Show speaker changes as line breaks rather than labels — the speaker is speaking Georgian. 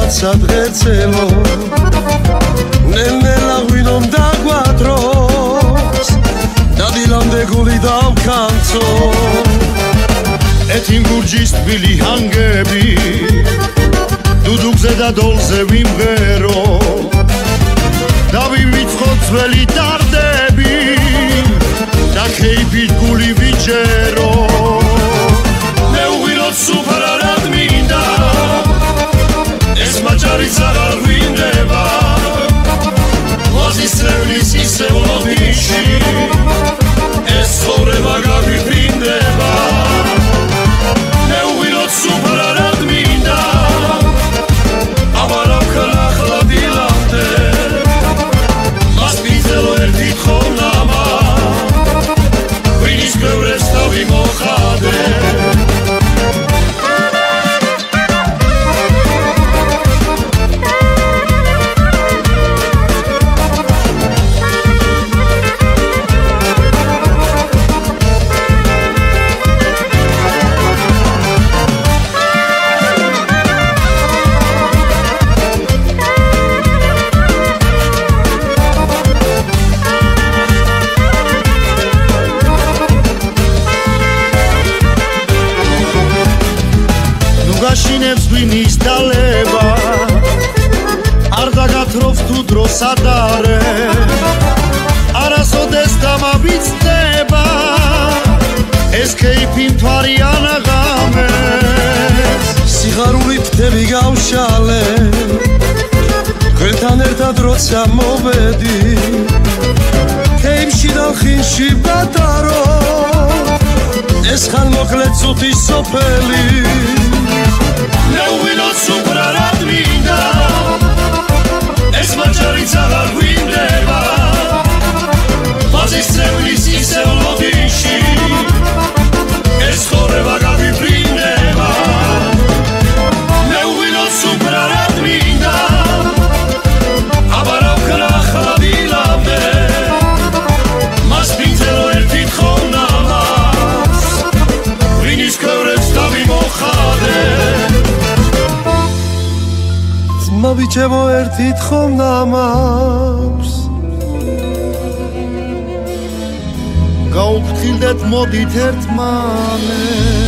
რაცა დღეცელო ნელ-ნელა ღვინომ დაგვადროს დადილამდე გული დავქანცო ეთიმ გურჯის თბილი ჰანგები დუდუგზე და დოლზე ვიმღერო და ვივიწყო ძველი დარდები და ქეიფით გული ვიჯერო მეუღილოთ სუფარა რად მინდა ეს მაჭარიც აღარ ვინდება ვაზის წევლის ისევ ლობიში ეს ცხოვრება გავიფრინდება მეუღილოთ სუფარა რად მინდა ამარავ ხალახლა დილამდე მას მიზელო ერთი თხოვნამა ვინის ბევრებს თავი მოხადე გაშინებს ღვინის დალება არ დაგათრობს თუ დროს ადარე არასოდეს დამავიწყდება ეს ქეიფი მთვარიან აღამეს სიღარული თდები გავშალე თქვენთან ერთად როცა მოვედი ქეიფში და ხინში ვდატარო ეს ხანმოკლე წუთი სოფელი მეუღილოთ სუფრა რად მინდა ეს მაჭარიც აღარ გვინდება ვაზის წევლის ისევ ლობიში ეს ცხოვრება გავიფრინდება მეუღილოთ სუფრა რად მინდა აბარავ ხალახლა დილამდე მას მიზელო ერთი თხოვნამას ვინის ქვევრებს თავი მოხადე მოვიჩემო ერთი თხოვნამას გავუფრთხილდეთ მოდით ერთმანეთს